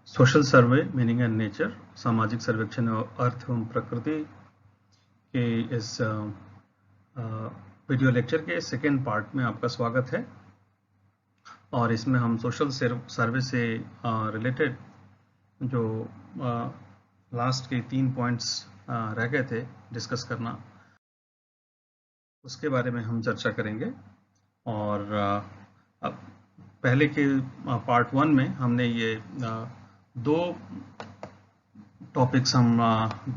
Social survey meaning and nature, सामाजिक सर्वेक्षण और अर्थ एवं प्रकृति के इस वीडियो लेक्चर के सेकेंड पार्ट में आपका स्वागत है। और इसमें हम सोशल सर्वे से रिलेटेड जो लास्ट के 3 पॉइंट्स रह गए थे डिस्कस करना, उसके बारे में हम चर्चा करेंगे। और पहले के पार्ट 1 में हमने ये 2 टॉपिक्स हम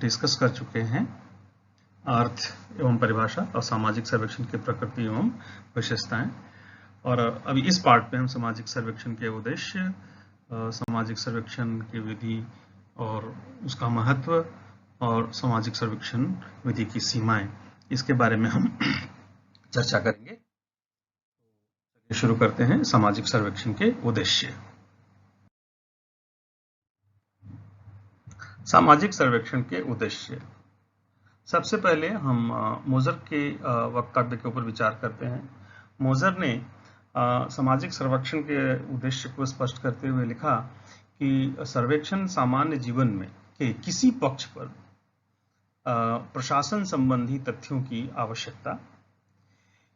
डिस्कस कर चुके हैं, अर्थ एवं परिभाषा और सामाजिक सर्वेक्षण की प्रकृति एवं विशेषताएं। और अभी इस पार्ट में हम सामाजिक सर्वेक्षण के उद्देश्य, सामाजिक सर्वेक्षण की विधि और उसका महत्व और सामाजिक सर्वेक्षण विधि की सीमाएं, इसके बारे में हम चर्चा करेंगे। शुरू करते हैं सामाजिक सर्वेक्षण के उद्देश्य। सामाजिक सर्वेक्षण के उद्देश्य, सबसे पहले हम मोजर के वक्तव्य के ऊपर विचार करते हैं। मोजर ने सामाजिक सर्वेक्षण के उद्देश्य को स्पष्ट करते हुए लिखा कि सर्वेक्षण सामान्य जीवन में के किसी पक्ष पर प्रशासन संबंधी तथ्यों की आवश्यकता,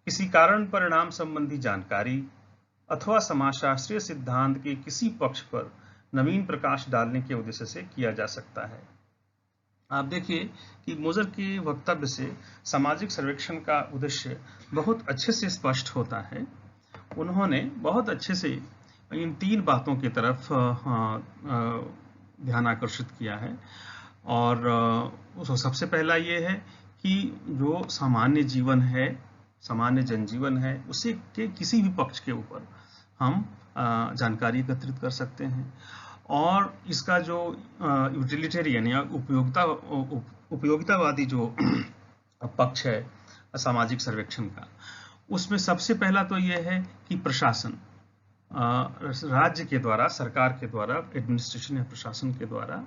किसी कारण परिणाम संबंधी जानकारी अथवा समाजशास्त्रीय सिद्धांत के किसी पक्ष पर नवीन प्रकाश डालने के उद्देश्य से किया जा सकता है। आप देखिए कि मोजर के वक्तव्य से सामाजिक सर्वेक्षण का उद्देश्य बहुत अच्छे से स्पष्ट होता है। उन्होंने बहुत अच्छे से इन 3 बातों की तरफ ध्यान आकर्षित किया है। और सबसे पहला ये है कि जो सामान्य जीवन है, सामान्य जनजीवन है, उसे के किसी भी पक्ष के ऊपर हम जानकारी एकत्रित कर सकते हैं। और इसका जो यूटिलिटेरियन या उपयोगितावादी जो पक्ष है सामाजिक सर्वेक्षण का, उसमें सबसे पहला तो यह है कि प्रशासन, राज्य के द्वारा, सरकार के द्वारा, एडमिनिस्ट्रेशन या प्रशासन के द्वारा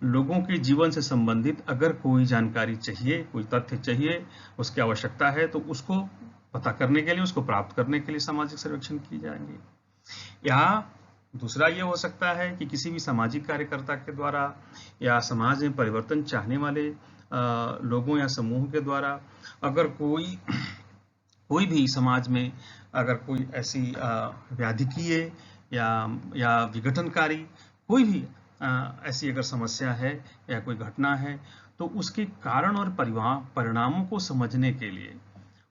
लोगों के जीवन से संबंधित अगर कोई जानकारी चाहिए, कोई तथ्य चाहिए, उसकी आवश्यकता है, तो उसको पता करने के लिए, उसको प्राप्त करने के लिए सामाजिक सर्वेक्षण किए जाएंगे। या दूसरा ये हो सकता है कि किसी भी सामाजिक कार्यकर्ता के द्वारा या समाज में परिवर्तन चाहने वाले लोगों या समूह के द्वारा अगर कोई भी समाज में अगर कोई ऐसी व्याधिकीय या विघटनकारी कोई भी ऐसी अगर समस्या है या कोई घटना है, तो उसके कारण और परिणामों को समझने के लिए,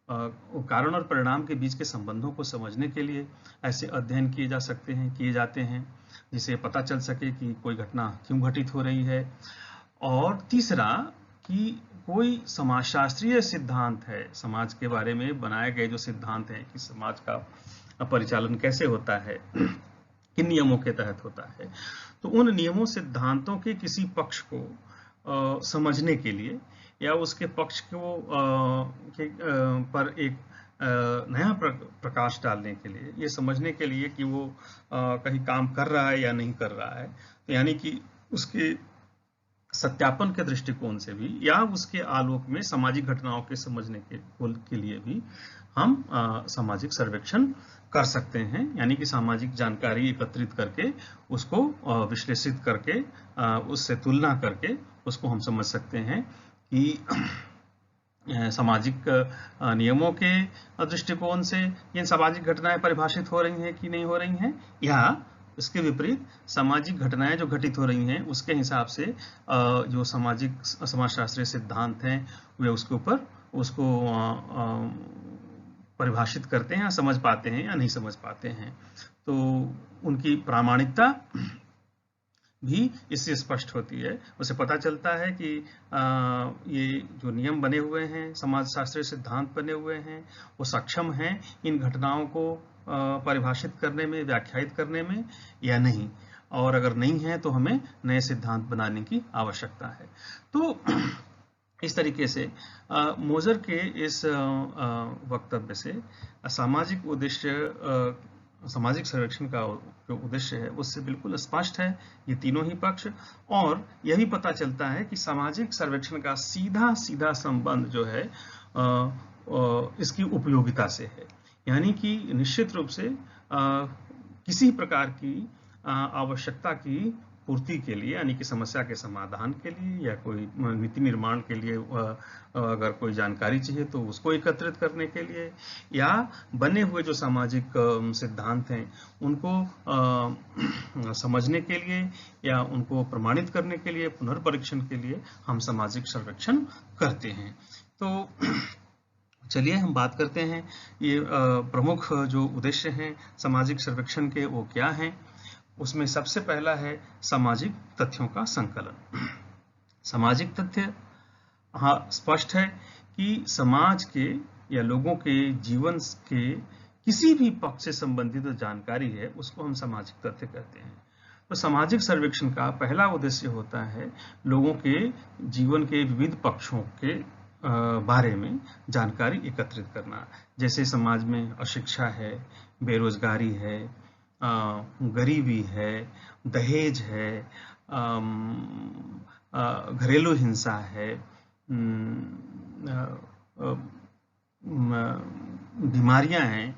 कारण और परिणाम के बीच के संबंधों को समझने के लिए ऐसे अध्ययन किए जाते हैं, जिससे पता चल सके कि कोई घटना क्यों घटित हो रही है। और तीसरा कि कोई समाजशास्त्रीय सिद्धांत है, समाज के बारे में बनाए गए जो सिद्धांत हैं कि समाज का परिचालन कैसे होता है, किन नियमों के तहत होता है, तो उन नियमों सिद्धांतों के किसी पक्ष को समझने के लिए या उसके पक्ष को पर एक नया प्रकाश डालने के लिए, ये समझने के लिए कि वो कहीं काम कर रहा है या नहीं कर रहा है, तो यानी कि उसके सत्यापन के दृष्टिकोण से भी या उसके आलोक में सामाजिक घटनाओं के समझने के लिए भी हम सामाजिक सर्वेक्षण कर सकते हैं। यानी कि सामाजिक जानकारी एकत्रित करके उसको विश्लेषित करके उससे तुलना करके उसको हम समझ सकते हैं कि सामाजिक नियमों के दृष्टिकोण से ये सामाजिक घटनाएं परिभाषित हो रही हैं कि नहीं हो रही हैं, या इसके विपरीत सामाजिक घटनाएं जो घटित हो रही हैं उसके हिसाब से जो समाजशास्त्रीय सिद्धांत हैं वे उसके ऊपर उसको परिभाषित करते हैं या समझ पाते हैं या नहीं समझ पाते हैं। तो उनकी प्रामाणिकता भी इससे स्पष्ट होती है। उसे पता चलता है कि ये जो नियम बने हुए हैं, समाजशास्त्रीय सिद्धांत बने हुए हैं, वो सक्षम हैं इन घटनाओं को परिभाषित करने में, व्याख्यायित करने में या नहीं। और अगर नहीं है तो हमें नए सिद्धांत बनाने की आवश्यकता है। तो इस तरीके से मोजर के इस वक्तव्य से सामाजिक सर्वेक्षण का जो उद्देश्य है उससे बिल्कुल स्पष्ट है, ये तीनों ही पक्ष। और यह भी पता चलता है कि सामाजिक सर्वेक्षण का सीधा संबंध जो है इसकी उपयोगिता से है। यानी कि निश्चित रूप से किसी प्रकार की आवश्यकता की पूर्ति के लिए, यानी कि समस्या के समाधान के लिए या कोई नीति निर्माण के लिए अगर कोई जानकारी चाहिए तो उसको एकत्रित करने के लिए, या बने हुए जो सामाजिक सिद्धांत हैं उनको समझने के लिए या उनको प्रमाणित करने के लिए, पुनर्परीक्षण के लिए हम सामाजिक सर्वेक्षण करते हैं। तो चलिए हम बात करते हैं ये प्रमुख जो उद्देश्य हैं सामाजिक सर्वेक्षण के वो क्या हैं। उसमें सबसे पहला है सामाजिक तथ्यों का संकलन। सामाजिक तथ्य स्पष्ट है कि समाज के या लोगों के जीवन के किसी भी पक्ष से संबंधित जो जानकारी है उसको हम सामाजिक तथ्य कहते हैं। तो सामाजिक सर्वेक्षण का पहला उद्देश्य होता है लोगों के जीवन के विविध पक्षों के बारे में जानकारी एकत्रित करना, जैसे समाज में अशिक्षा है, बेरोजगारी है, गरीबी है, दहेज है, घरेलू हिंसा है, बीमारियां हैं,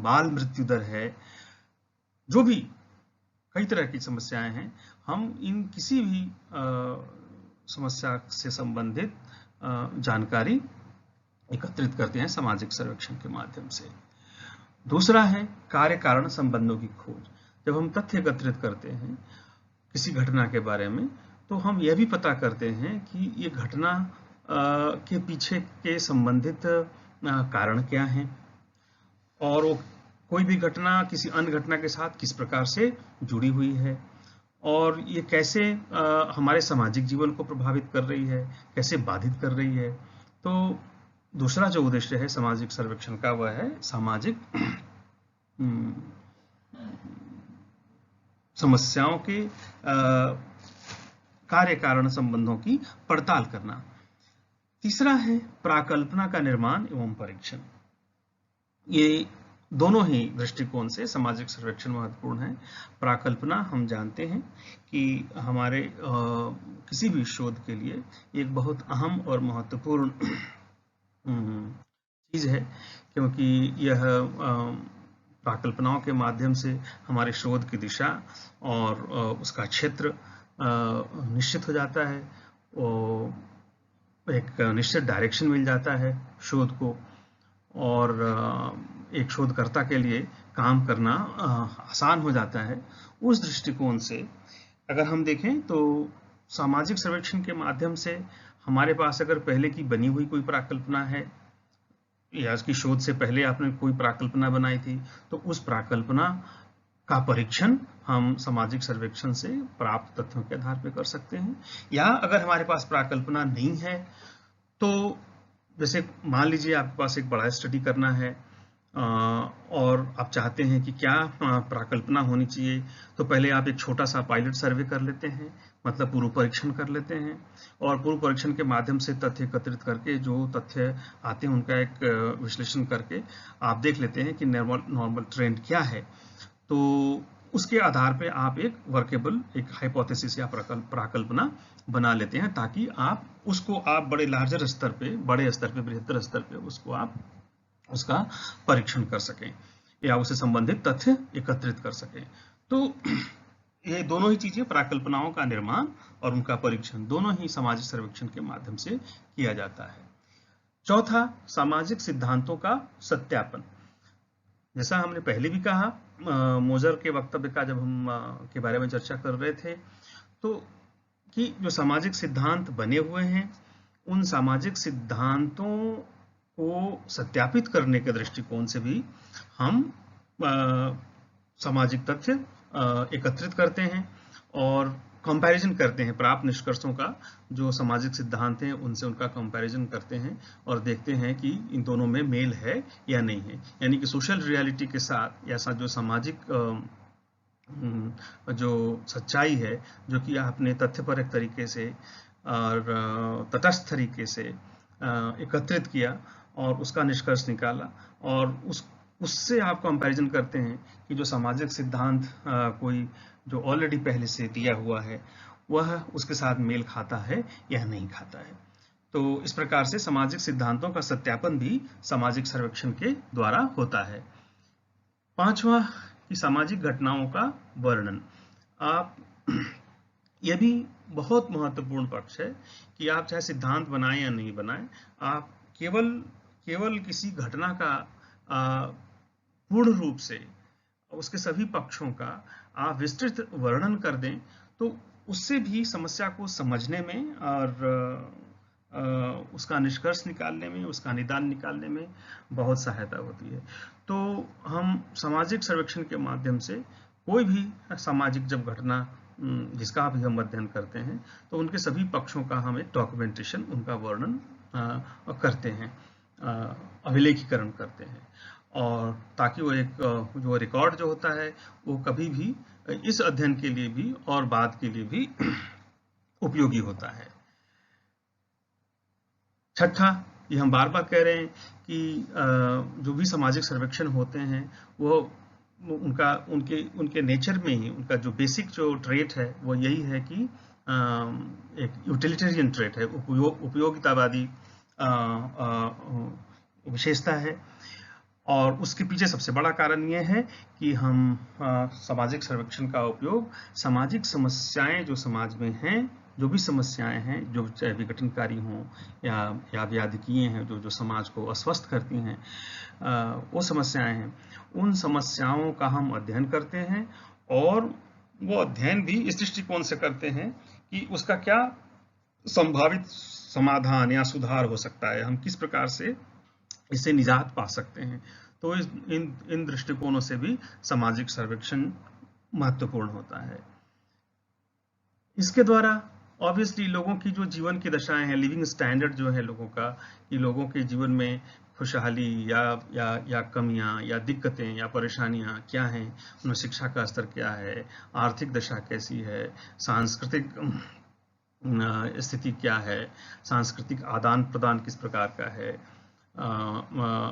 बाल मृत्यु दर है, जो भी कई तरह की समस्याएं हैं, हम इन किसी भी समस्या से संबंधित जानकारी एकत्रित करते हैं सामाजिक सर्वेक्षण के माध्यम से। दूसरा है कार्य कारण संबंधों की खोज। जब हम तथ्य एकत्रित करते हैं किसी घटना के बारे में तो हम यह भी पता करते हैं कि ये घटना के पीछे के संबंधित कारण क्या हैं और वो कोई भी घटना किसी अन्य घटना के साथ किस प्रकार से जुड़ी हुई है और ये कैसे हमारे सामाजिक जीवन को प्रभावित कर रही है, कैसे बाधित कर रही है। तो दूसरा जो उद्देश्य है सामाजिक सर्वेक्षण का वह है सामाजिक समस्याओं के कार्य कारण संबंधों की पड़ताल करना। तीसरा है प्राकल्पना का निर्माण एवं परीक्षण। ये दोनों ही दृष्टिकोण से सामाजिक सर्वेक्षण महत्वपूर्ण है। प्राकल्पना हम जानते हैं कि हमारे किसी भी शोध के लिए एक बहुत अहम और महत्वपूर्ण चीज है, क्योंकि यह प्राकल्पनाओं के माध्यम से हमारे शोध की दिशा और उसका क्षेत्र निश्चित हो जाता है और एक निश्चित डायरेक्शन मिल जाता है शोध को, और एक शोधकर्ता के लिए काम करना आसान हो जाता है। उस दृष्टिकोण से अगर हम देखें तो सामाजिक सर्वेक्षण के माध्यम से हमारे पास अगर पहले की बनी हुई कोई प्राकल्पना है या उसकी शोध से पहले आपने कोई प्राकल्पना बनाई थी तो उस प्राकल्पना का परीक्षण हम सामाजिक सर्वेक्षण से प्राप्त तथ्यों के आधार पर कर सकते हैं। या अगर हमारे पास प्राकल्पना नहीं है तो जैसे मान लीजिए आपके पास एक बड़ा स्टडी करना है और आप चाहते हैं कि क्या प्राकल्पना होनी चाहिए, तो पहले आप एक छोटा सा पायलट सर्वे कर लेते हैं, मतलब पूर्व परीक्षण कर लेते हैं और पूर्व परीक्षण के माध्यम से तथ्य एकत्रित करके जो तथ्य आते हैं उनका एक विश्लेषण करके आप देख लेते हैं कि नॉर्मल ट्रेंड क्या है। तो उसके आधार पे आप एक वर्केबल एक हाइपोथेसिस या प्राकल्पना बना लेते हैं ताकि आप उसको बड़े लार्जर स्तर पे, बड़े स्तर पे, बृहत्तर स्तर पे उसको आप उसका परीक्षण कर सकें या उससे संबंधित तथ्य एकत्रित कर सकें। तो ये दोनों ही चीजें, प्राकल्पनाओं का निर्माण और उनका परीक्षण, दोनों ही सामाजिक सर्वेक्षण के माध्यम से किया जाता है। चौथा, सामाजिक सिद्धांतों का सत्यापन। जैसा हमने पहले भी कहा, मोजर के वक्तव्य का जब हम के बारे में चर्चा कर रहे थे, तो कि जो सामाजिक सिद्धांत बने हुए हैं उन सामाजिक सिद्धांतों को सत्यापित करने के दृष्टिकोण से भी हम सामाजिक तथ्य एकत्रित करते हैं और कंपैरिजन करते हैं। प्राप्त निष्कर्षों का जो सामाजिक सिद्धांत हैं उनसे उनका कंपैरिजन करते हैं और देखते हैं कि इन दोनों में मेल है या नहीं है। यानी कि सोशल रियलिटी के साथ या जो सामाजिक जो सच्चाई है, जो कि आपने तथ्यपरक तरीके से और तटस्थ तरीके से एकत्रित किया और उसका निष्कर्ष निकाला और उससे आप कंपैरिजन करते हैं कि जो सामाजिक सिद्धांत कोई जो ऑलरेडी पहले से दिया हुआ है वह उसके साथ मेल खाता है या नहीं खाता है। तो इस प्रकार से सामाजिक सिद्धांतों का सत्यापन भी सामाजिक सर्वेक्षण के द्वारा होता है। पांचवा कि सामाजिक घटनाओं का वर्णन। आप यह भी बहुत महत्वपूर्ण पक्ष है कि आप चाहे सिद्धांत बनाएं या नहीं बनाएं, आप केवल केवल किसी घटना का पूर्ण रूप से उसके सभी पक्षों का आप विस्तृत वर्णन कर दें तो उससे भी समस्या को समझने में और उसका निष्कर्ष निकालने में, उसका निदान निकालने में बहुत सहायता होती है। तो हम सामाजिक सर्वेक्षण के माध्यम से कोई भी सामाजिक जब घटना जिसका भी हम अध्ययन करते हैं तो उनके सभी पक्षों का हम एक डॉक्यूमेंटेशन, उनका वर्णन करते हैं, अभिलेखीकरण करते हैं, और ताकि वो एक जो रिकॉर्ड जो होता है वो कभी भी इस अध्ययन के लिए भी और बाद के लिए भी उपयोगी होता है। छठा, ये हम बार बार कह रहे हैं कि जो भी सामाजिक सर्वेक्षण होते हैं वो उनके नेचर में ही उनका जो बेसिक जो ट्रेट है वो यही है कि एक यूटिलिटेरियन ट्रेट है, उपयोगितावादी विशेषता है। और उसके पीछे सबसे बड़ा कारण ये है कि हम सामाजिक सर्वेक्षण का उपयोग सामाजिक समस्याएं जो समाज में हैं, जो भी समस्याएं हैं, जो चाहे विघटनकारी हों या व्याधिकीय हैं, जो समाज को अस्वस्थ करती हैं, वो समस्याएं हैं, उन समस्याओं का हम अध्ययन करते हैं। और वो अध्ययन भी इस दृष्टिकोण से करते हैं कि उसका क्या संभावित समाधान या सुधार हो सकता है, हम किस प्रकार से इससे निजात पा सकते हैं। तो इन दृष्टिकोणों से भी सामाजिक सर्वेक्षण महत्वपूर्ण होता है। इसके द्वारा ऑब्वियसली लोगों की जो जीवन की दशाएं हैं, लिविंग स्टैंडर्ड जो है लोगों का, कि लोगों के जीवन में खुशहाली या कमियां या दिक्कतें या परेशानियां क्या हैं, उनमें शिक्षा का स्तर क्या है, आर्थिक दशा कैसी है, सांस्कृतिक स्थिति क्या है, सांस्कृतिक आदान प्रदान किस प्रकार का है,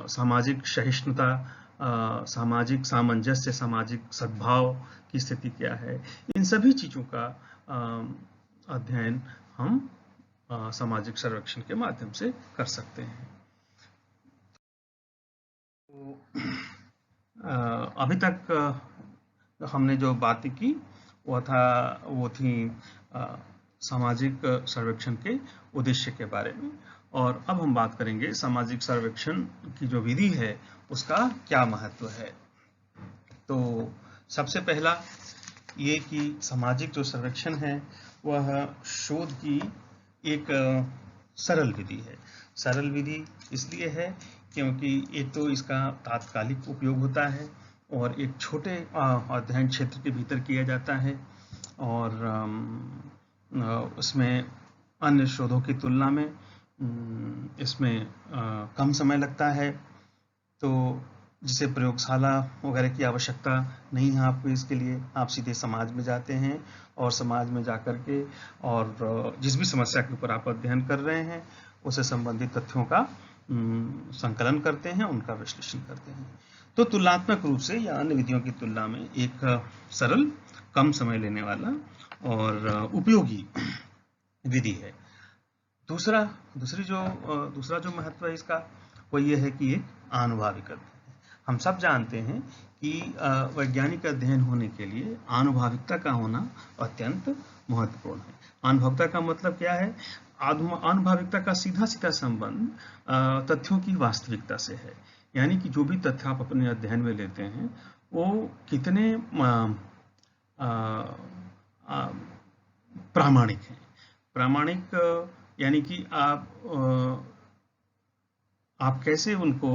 सामाजिक सहिष्णुता, सामाजिक सामंजस्य, सामाजिक सद्भाव की स्थिति क्या है, इन सभी चीज़ों का अध्ययन हम सामाजिक सर्वेक्षण के माध्यम से कर सकते हैं। तो अभी तक हमने जो बातें की वो थी सामाजिक सर्वेक्षण के उद्देश्य के बारे में, और अब हम बात करेंगे सामाजिक सर्वेक्षण की जो विधि है उसका क्या महत्व है। तो सबसे पहला ये कि सामाजिक जो सर्वेक्षण है वह शोध की एक सरल विधि है। सरल विधि इसलिए है क्योंकि एक तो इसका तात्कालिक उपयोग होता है और एक छोटे अध्ययन क्षेत्र के भीतर किया जाता है, और उसमें अन्य शोधों की तुलना में इसमें कम समय लगता है। तो जिसे प्रयोगशाला वगैरह की आवश्यकता नहीं है आपको, इसके लिए आप सीधे समाज में जाते हैं और समाज में जाकर के और जिस भी समस्या के ऊपर आप अध्ययन कर रहे हैं उससे संबंधित तथ्यों का संकलन करते हैं, उनका विश्लेषण करते हैं। तो तुलनात्मक रूप से या अन्य विधियों की तुलना में एक सरल, कम समय लेने वाला और उपयोगी विधि है। दूसरा जो महत्व है इसका वो ये है कि एक आनुभाविक अध्ययन है। हम सब जानते हैं कि वैज्ञानिक अध्ययन होने के लिए आनुभाविकता का होना अत्यंत महत्वपूर्ण है। आनुभाविकता का मतलब क्या है? आनुभाविकता का सीधा संबंध तथ्यों की वास्तविकता से है। यानी कि जो भी तथ्य आप अपने अध्ययन में लेते हैं वो कितने प्रामाणिक हैं। प्रामाणिक यानी कि आप कैसे उनको,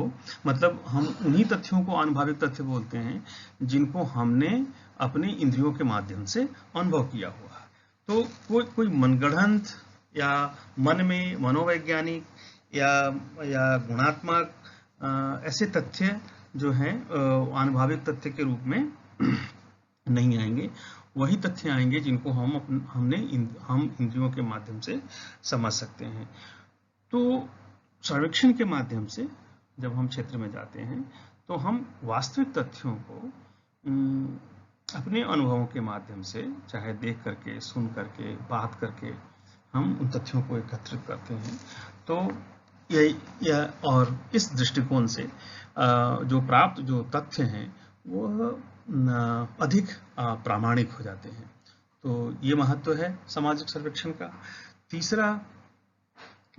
मतलब हम उन्हीं तथ्यों को आनुभाविक तथ्य बोलते हैं जिनको हमने अपने इंद्रियों के माध्यम से अनुभव किया हुआ है। तो कोई मनगढ़ंत या मन में मनोवैज्ञानिक या गुणात्मक ऐसे तथ्य जो हैं आनुभाविक तथ्य के रूप में नहीं आएंगे। वही तथ्य आएंगे जिनको हम इंद्रियों के माध्यम से समझ सकते हैं। तो सर्वेक्षण के माध्यम से जब हम क्षेत्र में जाते हैं तो हम वास्तविक तथ्यों को अपने अनुभवों के माध्यम से, चाहे देख करके, सुन करके, बात करके, हम उन तथ्यों को एकत्रित करते हैं। तो और इस दृष्टिकोण से जो तथ्य हैं वो अधिक प्रामाणिक हो जाते हैं। तो ये महत्व है सामाजिक सर्वेक्षण का। तीसरा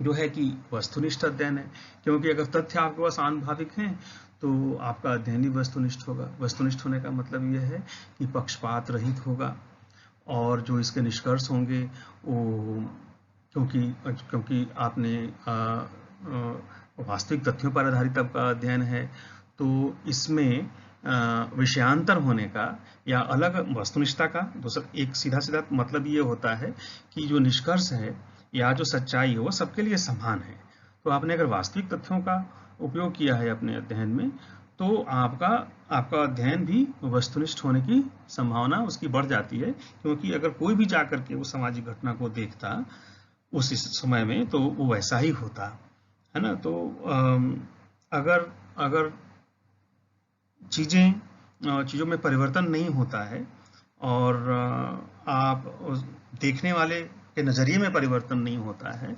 जो है कि वस्तुनिष्ठ अध्ययन है, क्योंकि अगर तथ्य आपके पास आनुभाविक हैं तो आपका अध्ययन ही वस्तुनिष्ठ होगा। वस्तुनिष्ठ होने का मतलब यह है कि पक्षपात रहित होगा, और जो इसके निष्कर्ष होंगे वो क्योंकि आपने वास्तविक तथ्यों पर आधारित आपका अध्ययन है, तो इसमें विषयांतर होने का या अलग वस्तुनिष्ठता का दूसरा एक सीधा मतलब ये होता है कि जो निष्कर्ष है या जो सच्चाई है वो सबके लिए समान है। तो आपने अगर वास्तविक तथ्यों का उपयोग किया है अपने अध्ययन में, तो आपका अध्ययन भी वस्तुनिष्ठ होने की संभावना उसकी बढ़ जाती है, क्योंकि अगर कोई भी जाकर के उस सामाजिक घटना को देखता उस समय में तो वो वैसा ही होता है ना। तो अगर चीज़ों में परिवर्तन नहीं होता है और आप देखने वाले के नज़रिए में परिवर्तन नहीं होता है,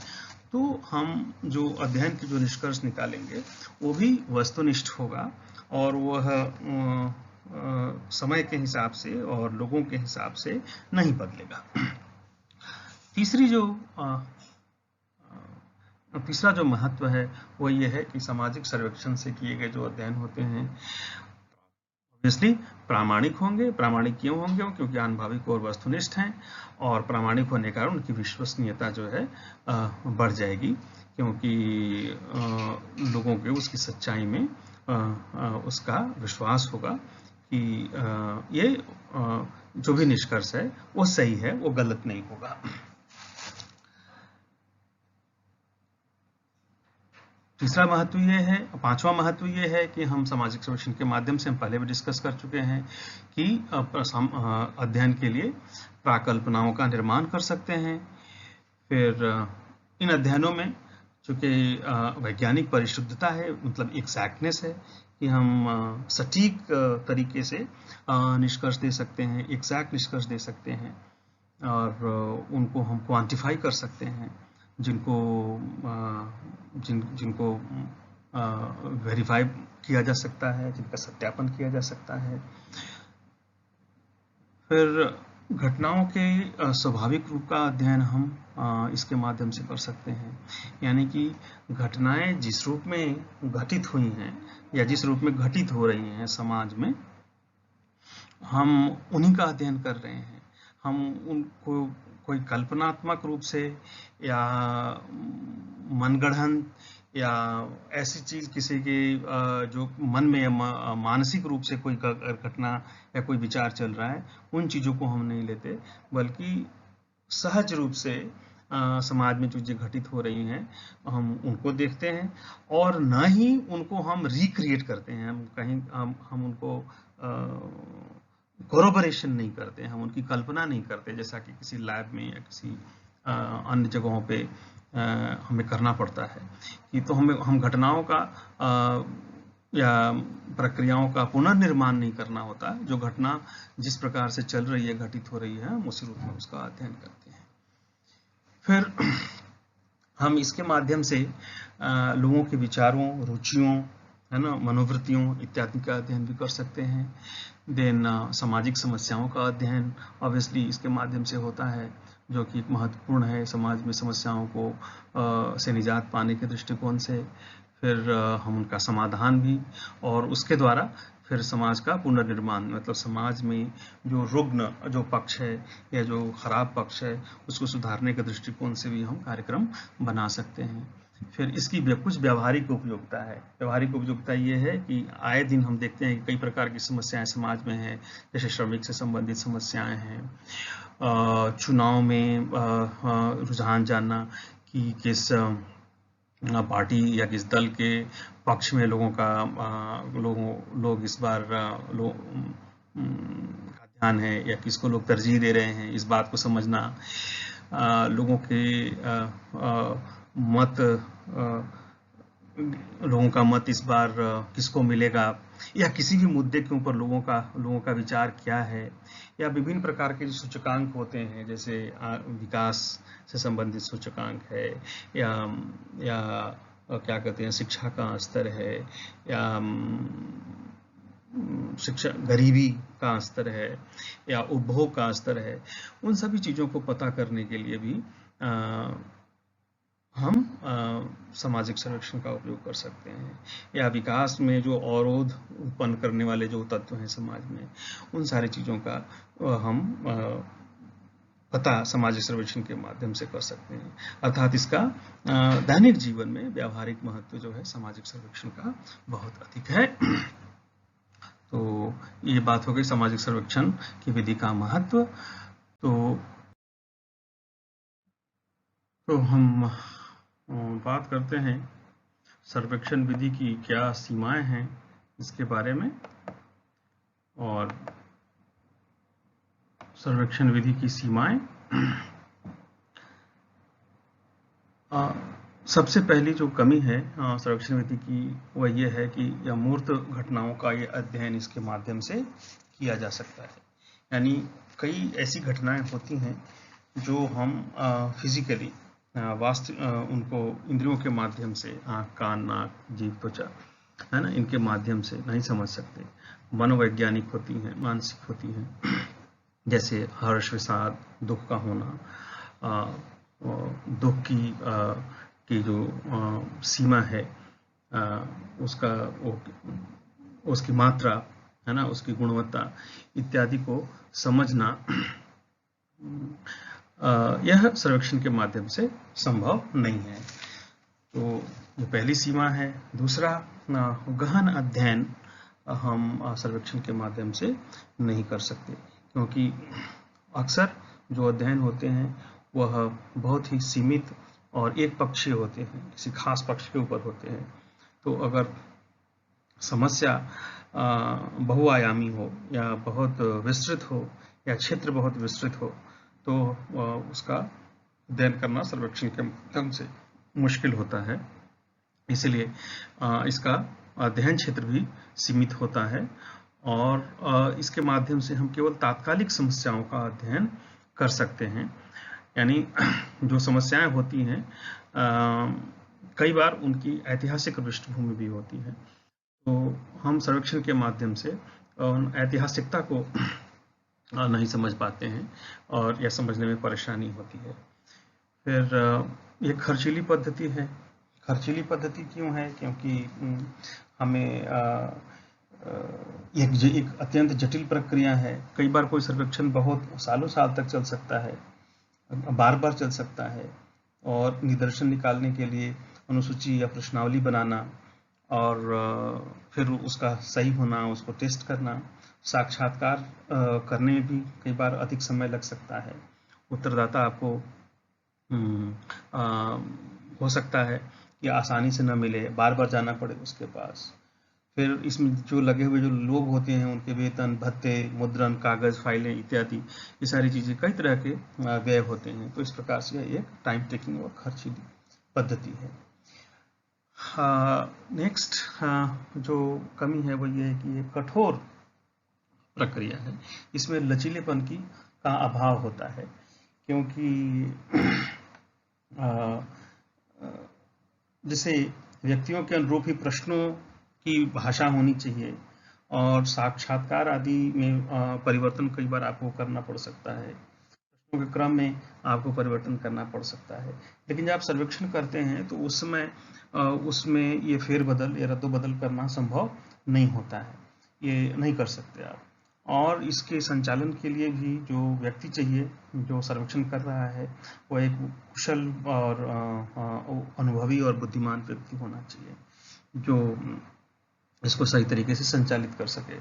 तो हम जो अध्ययन के जो निष्कर्ष निकालेंगे वो भी वस्तुनिष्ठ होगा, और वह समय के हिसाब से और लोगों के हिसाब से नहीं बदलेगा। तीसरा जो महत्व है वो ये है कि सामाजिक सर्वेक्षण से किए गए जो अध्ययन होते हैं ऑब्वियसली प्रामाणिक होंगे। प्रामाणिक क्यों होंगे? क्योंकि आनुभाविक और वस्तुनिष्ठ हैं, और प्रामाणिक होने के कारण उनकी विश्वसनीयता जो है बढ़ जाएगी, क्योंकि लोगों के उसकी सच्चाई में उसका विश्वास होगा कि ये जो भी निष्कर्ष है वो सही है, वो गलत नहीं होगा। तीसरा महत्व ये है, पांचवा महत्व ये है कि हम सामाजिक सर्वेक्षण के माध्यम से हम पहले भी डिस्कस कर चुके हैं कि अध्ययन के लिए प्राकल्पनाओं का निर्माण कर सकते हैं। फिर इन अध्ययनों में चूंकि वैज्ञानिक परिशुद्धता है, मतलब एक्जैक्टनेस है कि हम सटीक तरीके से निष्कर्ष दे सकते हैं, एग्जैक्ट निष्कर्ष दे सकते हैं, और उनको हम क्वांटिफाई कर सकते हैं, जिनको वेरीफाई किया जा सकता है, जिनका सत्यापन किया जा सकता है। फिर घटनाओं के स्वाभाविक रूप का अध्ययन हम इसके माध्यम से कर सकते हैं, यानी कि घटनाएं जिस रूप में घटित हुई हैं या जिस रूप में घटित हो रही हैं समाज में, हम उन्हीं का अध्ययन कर रहे हैं। हम उनको कोई कल्पनात्मक रूप से या मनगढ़ंत या ऐसी चीज किसी के जो मन में मानसिक रूप से कोई घटना या कोई विचार चल रहा है, उन चीजों को हम नहीं लेते, बल्कि सहज रूप से समाज में जो चीजें घटित हो रही हैं हम उनको देखते हैं, और न ही उनको हम रिक्रिएट करते हैं। हम कहीं हम उनको कोरोबरेशन नहीं करते हैं, हम उनकी कल्पना नहीं करते, जैसा कि किसी लैब में या किसी अन्य जगहों पे हमें करना पड़ता है। कि तो हम घटनाओं का या प्रक्रियाओं का पुनर्निर्माण नहीं करना होता। जो घटना जिस प्रकार से चल रही है, घटित हो रही है, हम उसी रूप में उसका अध्ययन करते हैं। फिर हम इसके माध्यम से लोगों के विचारों, रुचियों, है ना, मनोवृत्तियों इत्यादि का अध्ययन भी कर सकते हैं। देन सामाजिक समस्याओं का अध्ययन ऑब्वियसली इसके माध्यम से होता है, जो कि महत्वपूर्ण है समाज में समस्याओं को से निजात पाने के दृष्टिकोण से। फिर हम उनका समाधान भी, और उसके द्वारा फिर समाज का पुनर्निर्माण, मतलब समाज में जो रुग्ण जो पक्ष है या जो खराब पक्ष है उसको सुधारने के दृष्टिकोण से भी हम कार्यक्रम बना सकते हैं। फिर इसकी कुछ व्यावहारिक उपयोगिता है। व्यावहारिक उपयोगिता ये है कि आए दिन हम देखते हैं कि कई प्रकार की समस्याएं समाज में हैं, जैसे श्रमिक से संबंधित समस्याएं हैं, चुनाव में रुझान जानना कि किस पार्टी या किस दल के पक्ष में लोग इस बार का ध्यान है या किसको लोग तरजीह दे रहे हैं, इस बात को समझना, लोगों का मत इस बार किसको मिलेगा, या किसी भी मुद्दे के ऊपर लोगों का विचार क्या है, या विभिन्न प्रकार के जो सूचकांक होते हैं, जैसे विकास से संबंधित सूचकांक है, या क्या कहते हैं शिक्षा का स्तर है, या शिक्षा, गरीबी का स्तर है या उपभोग का स्तर है, उन सभी चीज़ों को पता करने के लिए भी हम सामाजिक सर्वेक्षण का उपयोग कर सकते हैं। या विकास में जो अवरोध उत्पन्न करने वाले जो तत्व हैं समाज में, उन सारी चीज़ों का हम पता सामाजिक सर्वेक्षण के माध्यम से कर सकते हैं। अर्थात इसका दैनिक जीवन में व्यावहारिक महत्व जो है सामाजिक सर्वेक्षण का बहुत अधिक है। तो ये बात हो गई सामाजिक सर्वेक्षण की विधि का महत्व। तो हम बात करते हैं सर्वेक्षण विधि की क्या सीमाएं हैं इसके बारे में। और सर्वेक्षण विधि की सीमाएं, सबसे पहली जो कमी है सर्वेक्षण विधि की वह यह है कि यह मूर्त घटनाओं का ये अध्ययन इसके माध्यम से किया जा सकता है। यानी कई ऐसी घटनाएं होती हैं जो हम फिजिकली उनको इंद्रियों के माध्यम से, आँख, कान, नाक, जीभ, त्वचा, है ना, इनके माध्यम से नहीं समझ सकते। मनोवैज्ञानिक होती हैं, मानसिक होती हैं, जैसे हर्ष, विषाद, दुख का होना, दुख की जो सीमा है, उसकी मात्रा, है ना, उसकी गुणवत्ता इत्यादि को समझना, यह सर्वेक्षण के माध्यम से संभव नहीं है। तो ये पहली सीमा है। दूसरा, गहन अध्ययन हम सर्वेक्षण के माध्यम से नहीं कर सकते, क्योंकि अक्सर जो अध्ययन होते हैं वह बहुत ही सीमित और एक पक्षीय होते हैं, किसी खास पक्ष के ऊपर होते हैं। तो अगर समस्या बहुआयामी हो या बहुत विस्तृत हो या क्षेत्र बहुत विस्तृत हो, तो उसका अध्ययन करना सर्वेक्षण के माध्यम से मुश्किल होता है। इसलिए इसका अध्ययन क्षेत्र भी सीमित होता है और इसके माध्यम से हम केवल तात्कालिक समस्याओं का अध्ययन कर सकते हैं। यानी जो समस्याएं होती हैं कई बार उनकी ऐतिहासिक पृष्ठभूमि भी होती है, तो हम सर्वेक्षण के माध्यम से ऐतिहासिकता को नहीं समझ पाते हैं और यह समझने में परेशानी होती है। फिर एक खर्चीली पद्धति है। खर्चीली पद्धति क्यों है? क्योंकि हमें एक अत्यंत जटिल प्रक्रिया है। कई बार कोई सर्वेक्षण बहुत सालों साल तक चल सकता है, बार बार चल सकता है, और निदर्शन निकालने के लिए अनुसूची या प्रश्नावली बनाना और फिर उसका सही होना, उसको टेस्ट करना, साक्षात्कार करने में भी कई बार अधिक समय लग सकता है। उत्तरदाता आपको हो सकता है कि आसानी से न मिले, बार बार जाना पड़े उसके पास। फिर इसमें जो लगे हुए जो लोग होते हैं उनके वेतन, भत्ते, मुद्रण, कागज, फाइलें इत्यादि, ये सारी चीज़ें कई तरह के व्यय होते हैं। तो इस प्रकार से यह एक टाइम टेकिंग और खर्चीली पद्धति है। नेक्स्ट जो कमी है वो ये है कि ये कठोर प्रक्रिया है। इसमें लचीलेपन का अभाव होता है, क्योंकि जैसे व्यक्तियों के अनुरूप ही प्रश्नों की भाषा होनी चाहिए और साक्षात्कार आदि में परिवर्तन कई बार आपको करना पड़ सकता है, प्रश्नों के क्रम में आपको परिवर्तन करना पड़ सकता है। लेकिन जब आप सर्वेक्षण करते हैं तो उस समय उसमें ये फेरबदल या रद्दोबदल करना संभव नहीं होता है, ये नहीं कर सकते आप। और इसके संचालन के लिए भी जो व्यक्ति चाहिए जो सर्वेक्षण कर रहा है वो एक कुशल और अनुभवी और बुद्धिमान व्यक्ति होना चाहिए जो इसको सही तरीके से संचालित कर सके।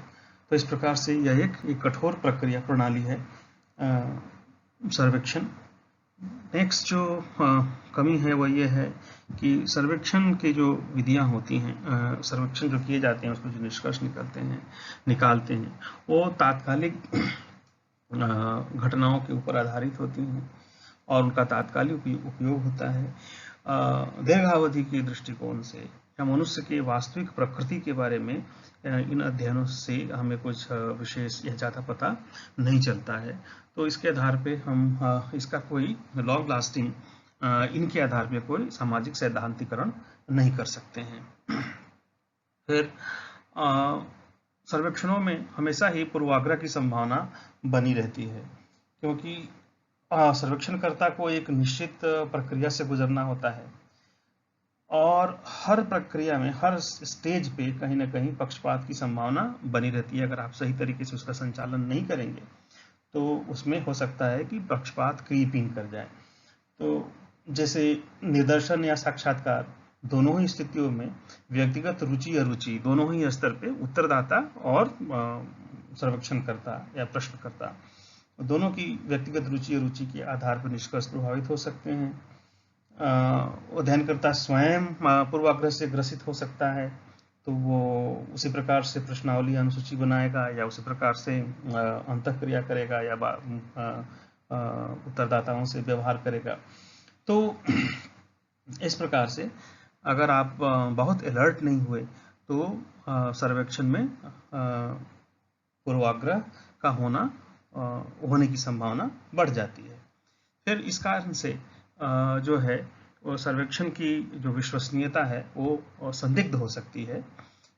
तो इस प्रकार से यह एक कठोर प्रक्रिया प्रणाली है सर्वेक्षण। नेक्स्ट जो कमी है वो ये है कि सर्वेक्षण की जो विधियां होती हैं, सर्वेक्षण जो किए जाते हैं उसको जो निष्कर्ष निकालते हैं वो तात्कालिक घटनाओं के ऊपर आधारित होती हैं और उनका तात्कालिक उपयोग होता है। दीर्घावधि के दृष्टिकोण से या मनुष्य के वास्तविक प्रकृति के बारे में इन अध्ययनों से हमें कुछ विशेष या ज़्यादा पता नहीं चलता है। तो इसके आधार पे हम इसका कोई लॉन्ग लास्टिंग इनके आधार पे कोई सामाजिक सैद्धांतिकरण नहीं कर सकते हैं। फिर सर्वेक्षणों में हमेशा ही पूर्वाग्रह की संभावना बनी रहती है, क्योंकि सर्वेक्षणकर्ता को एक निश्चित प्रक्रिया से गुजरना होता है और हर प्रक्रिया में, हर स्टेज पे कहीं ना कहीं पक्षपात की संभावना बनी रहती है। अगर आप सही तरीके से उसका संचालन नहीं करेंगे तो उसमें हो सकता है कि पक्षपात क्रीप इन कर जाए। तो जैसे निदर्शन या साक्षात्कार, दोनों ही स्थितियों में व्यक्तिगत रुचि अरुचि दोनों ही स्तर पे उत्तरदाता और सर्वेक्षणकर्ता या प्रश्नकर्ता दोनों की व्यक्तिगत रुचि अरुचि के आधार पर निष्कर्ष प्रभावित हो सकते हैं। अध्ययनकर्ता स्वयं पूर्वाग्रह से ग्रसित हो सकता है, तो वो उसी प्रकार से प्रश्नावली अनुसूची बनाएगा या उसी प्रकार से अंतःक्रिया करेगा या उत्तरदाताओं से व्यवहार करेगा। तो इस प्रकार से अगर आप बहुत अलर्ट नहीं हुए तो सर्वेक्षण में पूर्वाग्रह का होने की संभावना बढ़ जाती है। फिर इस कारण से जो है वो सर्वेक्षण की जो विश्वसनीयता है वो संदिग्ध हो सकती है,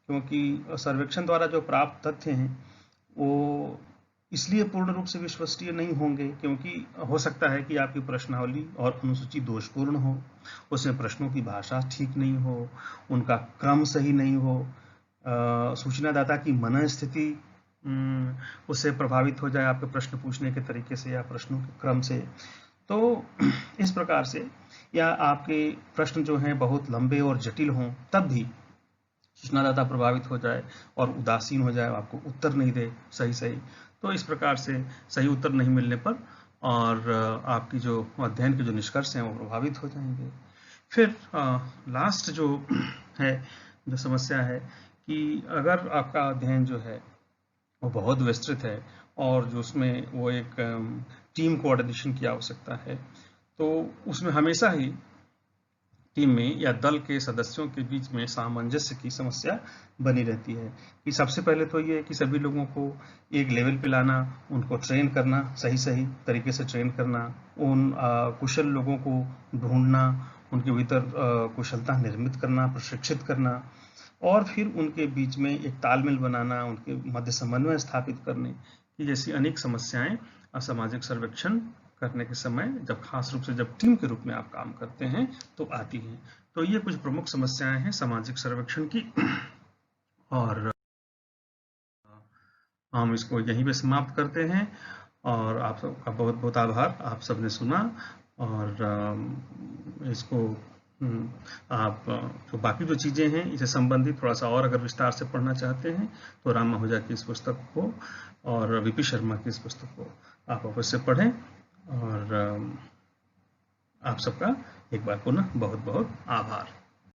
क्योंकि सर्वेक्षण द्वारा जो प्राप्त तथ्य हैं वो इसलिए पूर्ण रूप से विश्वसनीय नहीं होंगे क्योंकि हो सकता है कि आपकी प्रश्नावली और अनुसूची दोषपूर्ण हो, उसमें प्रश्नों की भाषा ठीक नहीं हो, उनका क्रम सही नहीं हो, सूचनादाता की मनस्थिति उससे प्रभावित हो जाए आपके प्रश्न पूछने के तरीके से या प्रश्नों के क्रम से। तो इस प्रकार से, या आपके प्रश्न जो हैं बहुत लंबे और जटिल हों तब भी सूचनादाता प्रभावित हो जाए और उदासीन हो जाए, आपको उत्तर नहीं दे सही, तो इस प्रकार से सही उत्तर नहीं मिलने पर और आपकी जो अध्ययन के जो निष्कर्ष हैं वो प्रभावित हो जाएंगे। फिर लास्ट जो है, जो समस्या है कि अगर आपका अध्ययन जो है वो बहुत विस्तृत है और जो उसमें वो एक टीम कोऑर्डिनेशन की आवश्यकता है, तो उसमें हमेशा ही टीम में या दल के सदस्यों के बीच में सामंजस्य की समस्या बनी रहती है। कि सबसे पहले तो ये है कि सभी लोगों को एक लेवल पे लाना, उनको ट्रेन करना, सही तरीके से ट्रेन करना, उन कुशल लोगों को ढूंढना, उनके भीतर कुशलता निर्मित करना, प्रशिक्षित करना और फिर उनके बीच में एक तालमेल बनाना, उनके मध्य समन्वय स्थापित करने की जैसी अनेक समस्याएं सामाजिक सर्वेक्षण करने के समय, जब खास रूप से जब टीम के रूप में आप काम करते हैं तो आती हैं। तो ये कुछ प्रमुख समस्याएं हैं सामाजिक सर्वेक्षण की और हम इसको यहीं पे समाप्त करते हैं और आप सबका बहुत बहुत आभार, आप सबने सुना और इसको आप जो बाकी जो चीज़ें हैं इससे संबंधित थोड़ा सा और अगर विस्तार से पढ़ना चाहते हैं तो राम आहूजा की इस पुस्तक को और वीपी शर्मा की इस पुस्तक को आप अवश्य पढ़ें। और आप सबका एक बार पुनः बहुत बहुत आभार।